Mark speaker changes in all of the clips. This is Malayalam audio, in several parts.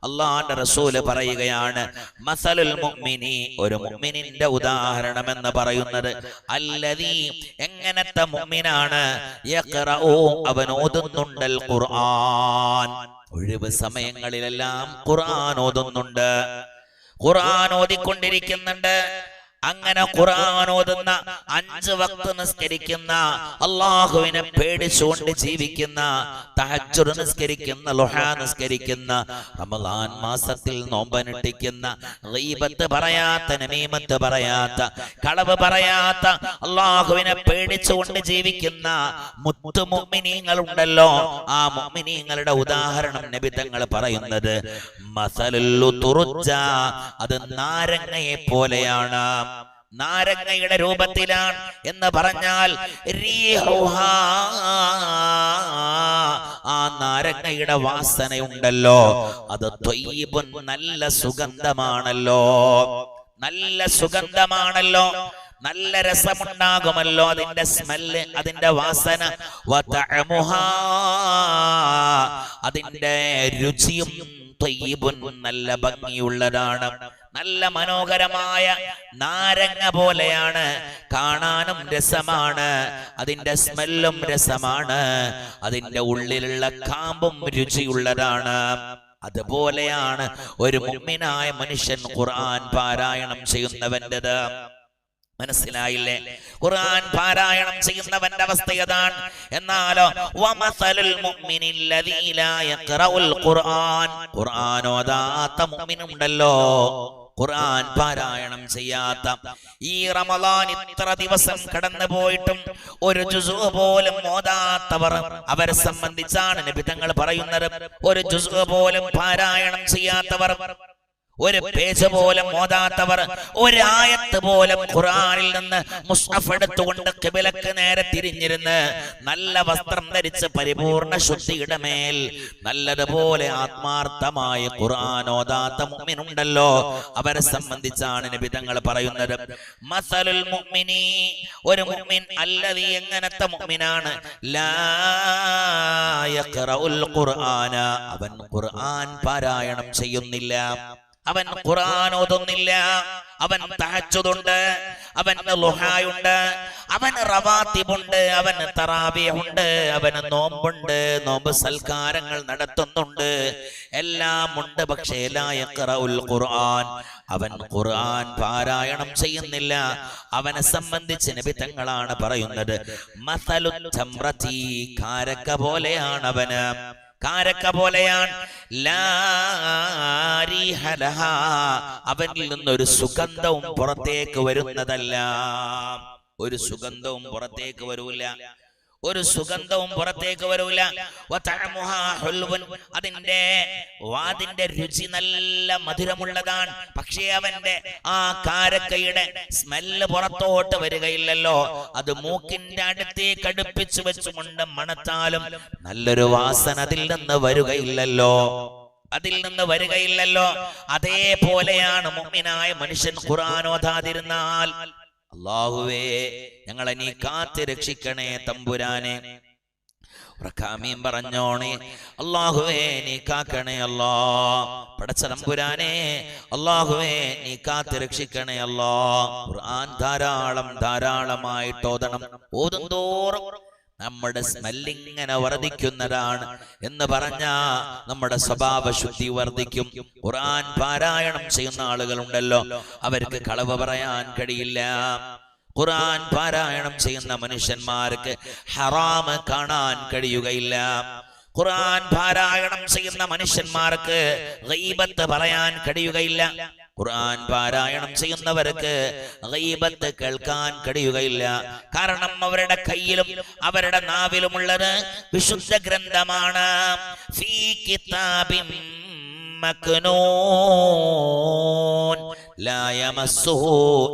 Speaker 1: അല്ലാഹുവിന്റെ റസൂല് പറയുകയാണ്, മസലുൽ മുഅ്മിനി, ഒരു മുഅ്മിനിന്റെ ഉദാഹരണം എന്ന് പറയുന്നത്, അല്ലദീ, എങ്ങനത്തെ മുഅ്മിനാണ്, യഖറഉ, അവൻ ഓതുന്നുണ്ടൽ ഖുർആൻ, ഒഴിവ് സമയങ്ങളിലെല്ലാം ഖുർആൻ ഓതുന്നുണ്ട്, ഖുർആൻ ഓതിക്കൊണ്ടിരിക്കുന്നുണ്ട്. അങ്ങനെ ഖുർആൻ ഓതുന്ന, 5 വക്ത് നിസ്കരിക്കുന്ന, അല്ലാഹുവിനെ പേടിച്ചുകൊണ്ട് ജീവിക്കുന്ന, തഹജ്ജുദ് നിസ്കരിക്കുന്ന, ളുഹാ നിസ്കരിക്കുന്ന, റമളാൻ മാസത്തിൽ നോമ്പനുഷ്ഠിക്കുന്ന, ഗീബത്ത് പറയാത്ത, നമീമത്ത് പറയാത്ത, കളവ് പറയാത്ത, അല്ലാഹുവിനെ പേടിച്ചുകൊണ്ട് ജീവിക്കുന്ന മുത്തു മുഅ്മിനീങ്ങൾ ഉണ്ടല്ലോ, ആ മുഅ്മിനീങ്ങളുടെ ഉദാഹരണം നബി തങ്ങൾ പറയുന്നത് മസലുൽ തുറുജ, അത് നാരങ്ങയെ പോലെയാണ്, നാരങ്ങയുടെ രൂപത്തിലാണ് എന്ന് പറഞ്ഞാൽ റീഹുഹാ, ആ നാരങ്ങയുടെ വാസനയുണ്ടല്ലോ, അത് ത്വയ്യിബുൻ, നല്ല സുഗന്ധമാണല്ലോ, നല്ല സുഗന്ധമാണല്ലോ, നല്ല രസമുണ്ടാകുമല്ലോ അതിന്റെ സ്മെല്ല്, അതിന്റെ വാസന, വതഅമുഹാ, അതിന്റെ രുചിയും ത്വയ്യിബുൻ, നല്ല ഭംഗിയുള്ളതാണ്, നല്ല മനോഹരമായ നാരങ്ങ പോലെയാണ്, കാണാനും രസമാണ്, അതിന്റെ സ്മെല്ലും രസമാണ്, അതിന്റെ ഉള്ളിലുള്ള കാമ്പും രുചിയുള്ളതാണ്. അതുപോലെയാണ് ഒരു മുഅ്മിനായ മനുഷ്യൻ ഖുർആൻ പാരായണം ചെയ്യുന്നവന്റേത്. മനസ്സിലായില്ലേ? ഖുർആൻ പാരായണം ചെയ്യുന്നവന്റെ അവസ്ഥ ഏതാണ്? എന്നാലോ വമസലുൽ മുഅ്മിനില്ലദീ ലാ യഖറഉൽ ഖുർആൻ, ഖുർആൻ ഓതാത്ത മുഅ്മിനുണ്ടല്ലോ, ഖുർആൻ പാരായണം ചെയ്യാത്ത, ഈ റമളാൻ ഇത്ര ദിവസം കടന്നു പോയിട്ടും ഒരു ജുസു പോലും ഓതാത്തവർ, അവരെ സംബന്ധിച്ചാണ് നബി തങ്ങൾ പറയുന്നത്, ഒരു ജുസു പോലും പാരായണം ചെയ്യാത്തവർ, ഒരു പേജ് പോലും ഓതാത്തവർ, ഒരു ആയത്ത് പോലും ഖുർആനിൽ നിന്ന് മുസ്ഹഫ് എടുത്തുകൊണ്ട് ഖിബലക്ക് നേരെ തിരിഞ്ഞിരുന്ന് നല്ല വസ്ത്രം ധരിച്ച് പരിപൂർണ ശുദ്ധിയുടെ മേൽ നല്ലതുപോലെ ആത്മാർത്ഥമായ ഖുർആൻ ഓതാത്ത മുഅ്മിനുണ്ടല്ലോ, അവരെ സംബന്ധിച്ചാണ് നബി തങ്ങൾ പറയുന്നത് മസലുൽ മുഅ്മിനി, ഒരു മുഅ്മിൻ, അല്ലദീ, എങ്ങനത്തെ മുഅ്മിനാണ്, ലാ യഖറഉൽ ഖുർആന, അവൻ ഖുർആൻ പാരായണം ചെയ്യുന്നില്ല, അവൻ ഖുർആൻ ഓതുന്നില്ല, അവൻ തഹജ്ജുദുണ്ട്, അവന് ളുഹായുണ്ട്, അവന് റവാത്തിബുണ്ട്, അവന് തറാവീഹുണ്ട്, അവന് നോമ്പുണ്ട്, നോമ്പ് സൽക്കാരങ്ങൾ നടത്തുന്നുണ്ട്, എല്ലാം ഉണ്ട്. പക്ഷേ ലാ യഖറഉൽ ഖുർആൻ, അവൻ ഖുർആൻ പാരായണം ചെയ്യുന്നില്ല. അവനെ സംബന്ധിച്ച് നബി തങ്ങളാണ് പറയുന്നത് മസലു തംറതി, കാരക്ക പോലെയാണ് അവന്, കാരക്ക പോലെയാണ്, അവനിൽ നിന്നൊരു സുഗന്ധവും പുറത്തേക്ക് വരുന്നതല്ല, ഒരു സുഗന്ധവും പുറത്തേക്ക് വരൂല, ഒരു സുഗന്ധവും പുറത്തേക്ക് വരൂല. അതിന്റെ രുചി നല്ല മധുരമുള്ളതാണ്, പക്ഷേ അവന്റെ ആ കാരക്കയുടെ സ്മെല്ല് പുറത്തോട്ട് വരികയില്ലല്ലോ. അത് മൂക്കിന്റെ അടുത്തേക്ക് അടുപ്പിച്ചു വെച്ചുകൊണ്ട് മണത്താലും നല്ലൊരു വാസന അതിൽ നിന്ന് വരികയില്ലല്ലോ, അതിൽ നിന്ന് വരികയില്ലല്ലോ. അതേപോലെയാണ് മുഅ്മിനായ മനുഷ്യൻ ഖുർആൻ ഓതാതിരുന്നാൽ. അല്ലാഹുവേ, ഞങ്ങളെ നീ കാത്ത് രക്ഷിക്കണേ തമ്പുരാനെ. റക്കാമീൻ പറഞ്ഞോണേ, അല്ലാഹുവേ നീ കാക്കണേ അല്ലാ, പടച്ച തമ്പുരാനെ, അല്ലാഹുവേ നീ കാത്ത് രക്ഷിക്കണേ അല്ലാ. ഖുർആൻ ധാരാളമായിട്ട് ഓതണം. ഓതുന്തോറും നമ്മുടെ സ്മെല്ലിങ്ങനെ വർദ്ധിക്കുന്നതാണ് എന്ന് പറഞ്ഞ നമ്മുടെ സ്വഭാവ ശുദ്ധി വർദ്ധിക്കും. ഖുർആൻ പാരായണം ചെയ്യുന്ന ആളുകളുണ്ടല്ലോ, അവർക്ക് കളവ് പറയാൻ കഴിയില്ല. ഖുർആൻ പാരായണം ചെയ്യുന്ന മനുഷ്യന്മാർക്ക് ഹറാമ് കാണാൻ കഴിയുകയില്ല. ഖുർആൻ പാരായണം ചെയ്യുന്ന മനുഷ്യന്മാർക്ക് ഗീബത്ത് പറയാൻ കഴിയുകയില്ല. ഖുർആൻ പാരായണം ചെയ്യുന്നവർക്ക് ഗീബത്ത് കേൾക്കാൻ കഴിയുകയില്ല. കാരണം അവരുടെ കയ്യിലും അവരുടെ നാവിലുമുള്ളത് വിശുദ്ധ ഗ്രന്ഥമാണ്. ഫീ കിതാബിൻ മക്നൂൻ ലാ യമസ്സുഹു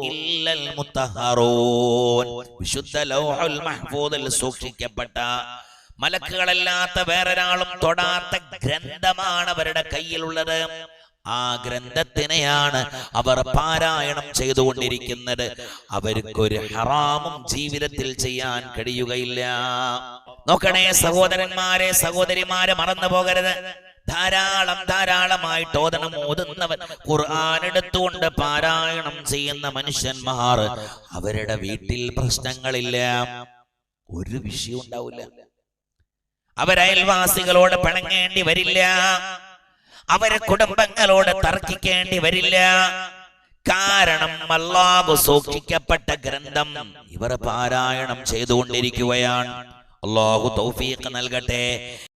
Speaker 1: ഇല്ലൽ മുത്തഹറൂൻ. വിശുദ്ധ ലൗഹുൽ മഹ്ഫൂദിൽ സൂക്ഷിക്കപ്പെട്ട, മലക്കുകളല്ലാത്ത വേറൊരാളും തൊടാത്ത ഗ്രന്ഥമാണ് അവരുടെ കയ്യിലുള്ളത്. ആ ഗ്രന്ഥത്തിനെയാണ് അവർ പാരായണം ചെയ്തുകൊണ്ടിരിക്കുന്നത്. അവർക്കൊരു ഹറാമും ജീവിതത്തിൽ ചെയ്യാൻ കഴിയുകയില്ല. നോക്കണേ സഹോദരന്മാരെ, സഹോദരിമാരെ, മറന്നു പോകരുത്. ധാരാളമായിട്ട് ഓതുന്നവൻ, ഖുർആൻ എടുത്തുകൊണ്ട് പാരായണം ചെയ്യുന്ന മനുഷ്യന്മാർ, അവരുടെ വീട്ടിൽ പ്രശ്നങ്ങളില്ല, ഒരു വിഷയം ഉണ്ടാവില്ല. അവരയൽവാസികളോട് പിണങ്ങേണ്ടി വരില്ല, അവരെ കുടുംബങ്ങളോട് തർക്കിക്കേണ്ടി വരില്ല. കാരണം അല്ലാഹു സൂക്ഷിക്കപ്പെട്ട ഗ്രന്ഥം ഇവർ പാരായണം ചെയ്തുകൊണ്ടിരിക്കുകയാണ്. അല്ലാഹു തൗഫീഖ് നൽകട്ടെ.